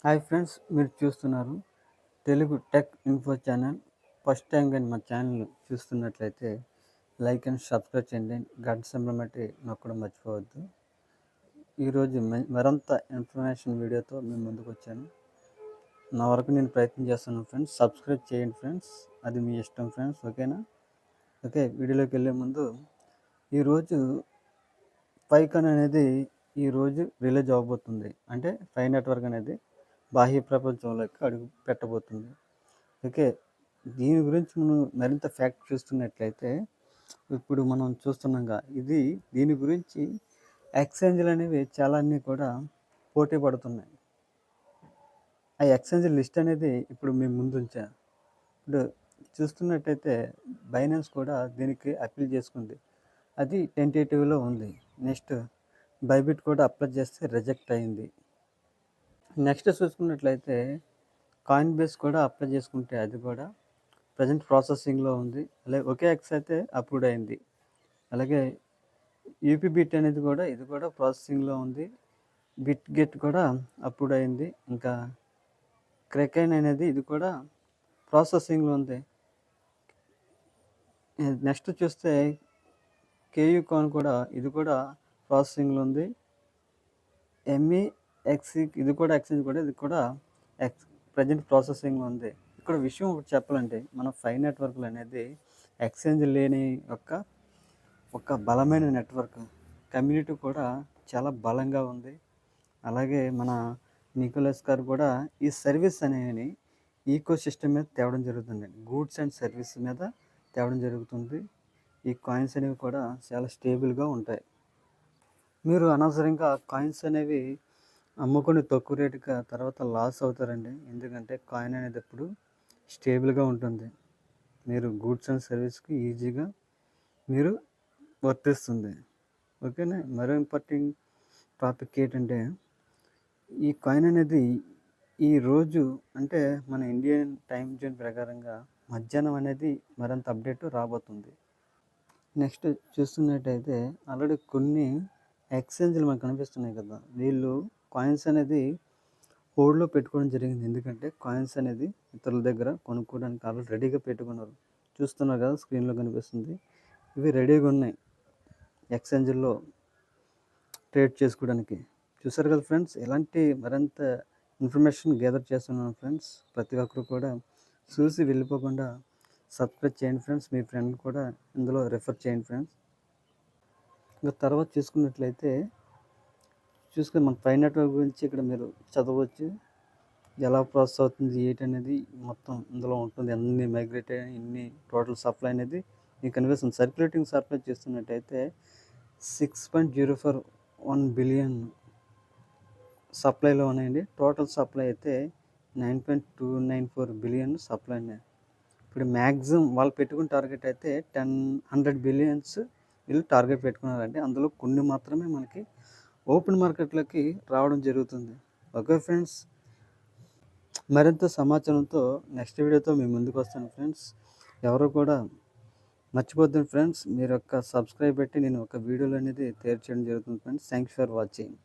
Hi friends, మీరు చూస్తున్నారు Telugu tech info channel. First time కానీ మా ఛానల్ చూస్తున్నట్లయితే లైక్ అండ్ సబ్స్క్రైబ్ చేయండి. గంట సింబల్ బట్టి నొక్కడం మర్చిపోవద్దు. ఈరోజు మరింత ఇన్ఫర్మేషన్ వీడియోతో మేము ముందుకు వచ్చాను. నా వరకు నేను ప్రయత్నం చేస్తున్నాను ఫ్రెండ్స్. సబ్స్క్రైబ్ చేయండి ఫ్రెండ్స్, అది మీ ఇష్టం ఫ్రెండ్స్. ఓకేనా? ఓకే, వీడియోలోకి వెళ్ళే ముందు ఈరోజు పైకాన్ అనేది ఈరోజు రిలీజ్ అవ్వబోతుంది. అంటే 5 నెట్వర్క్ అనేది బాహ్య ప్రపంచంలోకి అడుగు పెట్టబోతుంది. ఓకే, దీని గురించి మనం మరింత ఫ్యాక్ట్ చూస్తున్నట్లయితే ఇప్పుడు మనం చూస్తున్నాంగా దీని గురించి ఎక్స్చేంజ్లు అనేవి చాలా అన్నీ కూడా పోటీ పడుతున్నాయి. ఆ ఎక్స్చేంజ్ లిస్ట్ అనేది ఇప్పుడు మేము ముందు ఉంచా. ఇప్పుడు చూస్తున్నట్టయితే బైనాన్స్ కూడా దీనికి అప్పీల్ చేసుకుంది, అది టెంటేటివ్లో ఉంది. నెక్స్ట్ బైబిట్ కూడా అప్లై చేస్తే రిజెక్ట్ అయింది. నెక్స్ట్ చూసుకున్నట్లయితే కాయిన్ బేస్ కూడా అప్లై చేసుకుంటే అది కూడా ప్రజెంట్ ప్రాసెసింగ్లో ఉంది. అలాగే OKX అయితే అప్రూవ్ అయింది. అలాగే యూపీబిట్ అనేది కూడా ఇది కూడా ప్రాసెసింగ్లో ఉంది. బిట్గెట్ కూడా అప్రూవ్ అయింది. ఇంకా క్రెకైన్ అనేది ఇది కూడా ప్రాసెసింగ్లో ఉంది. నెక్స్ట్ చూస్తే కేయూకాన్ కూడా ఇది కూడా ప్రాసెసింగ్లో ఉంది. MEXC ఇది కూడా ఎక్స్చేంజ్ కూడా ఇది కూడా ప్రజెంట్ ప్రాసెసింగ్లో ఉంది. ఇక్కడ విషయం ఒకటి చెప్పాలంటే మన 5 నెట్వర్క్లు అనేది ఎక్స్చేంజ్ లేని ఒక బలమైన నెట్వర్క్. కమ్యూనిటీ కూడా చాలా బలంగా ఉంది. అలాగే మన నికోలస్ గారు కూడా ఈ సర్వీస్ అనేవి ఈకో సిస్టమ్ మీద తేవడం జరుగుతుంది. గూడ్స్ అండ్ సర్వీస్ మీద తేవడం జరుగుతుంది. ఈ కాయిన్స్ అనేవి కూడా చాలా స్టేబుల్గా ఉంటాయి. మీరు అనవసరంగా కాయిన్స్ అనేవి అమ్ముకొని తక్కువ రేటుగా తర్వాత లాస్ అవుతారండి. ఎందుకంటే కాయిన్ అనేది ఎప్పుడు స్టేబుల్గా ఉంటుంది. మీరు గూడ్స్ అండ్ సర్వీస్కి ఈజీగా మీరు వర్తిస్తుంది. ఓకేనా? మరో ఇంపార్టెంట్ టాపిక్ ఏంటంటే ఈ కాయిన్ అనేది ఈరోజు అంటే మన ఇండియన్ టైం జోన్ ప్రకారంగా మధ్యాహ్నం అనేది మరింత అప్డేట్ రాబోతుంది. నెక్స్ట్ చూస్తున్నట్టయితే ఆల్రెడీ కొన్ని ఎక్స్చేంజ్లు మనకు కనిపిస్తున్నాయి కదా, వీళ్ళు కాయిన్స్ అనేది హోల్డ్లో పెట్టుకోవడం జరిగింది. ఎందుకంటే కాయిన్స్ అనేది ఇతరుల దగ్గర కొనుక్కోవడానికి ఆల్రెడీ రెడీగా పెట్టుకున్నారు. చూస్తున్నారు కదా, స్క్రీన్లో కనిపిస్తుంది. ఇవి రెడీగా ఉన్నాయి ఎక్స్చేంజ్లో ట్రేడ్ చేసుకోవడానికి. చూసారు కదా ఫ్రెండ్స్, ఎలాంటి మరింత ఇన్ఫర్మేషన్ గ్యాదర్ చేస్తున్నాను ఫ్రెండ్స్. ప్రతి ఒక్కరు కూడా చూసి వెళ్ళిపోకుండా సబ్స్క్రైబ్ చేయండి ఫ్రెండ్స్. మీ ఫ్రెండ్ కూడా ఇందులో రెఫర్ చేయండి ఫ్రెండ్స్. ఇంకా తర్వాత చూసుకున్నట్లయితే మన 5 నెట్వర్క్ గురించి ఇక్కడ మీరు చదవచ్చు. ఎలా ప్రాసెస్ అవుతుంది ఏంటనేది మొత్తం ఇందులో ఉంటుంది. అన్ని మైగ్రేట్ అయ్యి ఇన్ని టోటల్ సప్లై అనేది మీకు కనిపిస్తుంది. సర్క్యులేటింగ్ సప్లై చేస్తున్నట్టయితే 6.041 బిలియన్ సప్లైలో ఉన్నాయండి. టోటల్ సప్లై అయితే 9.294 బిలియన్ సప్లై ఉన్నాయి. ఇప్పుడు మ్యాక్సిమం వాళ్ళు పెట్టుకున్న టార్గెట్ అయితే 100 బిలియన్స్ వీళ్ళు టార్గెట్ పెట్టుకున్నారంటే అందులో కొన్ని మాత్రమే మనకి ఓపెన్ మార్కెట్లోకి రావడం జరుగుతుంది. ఓకే ఫ్రెండ్స్, మరింత సమాచారంతో నెక్స్ట్ వీడియోతో మేము ముందుకు వస్తాను ఫ్రెండ్స్. ఎవరు కూడా మర్చిపోద్దు ఫ్రెండ్స్, మీరు సబ్స్క్రైబ్ పెట్టి నేను ఒక వీడియోలు అనేది తయారు చేయడం జరుగుతుంది ఫ్రెండ్స్. Thanks for watching.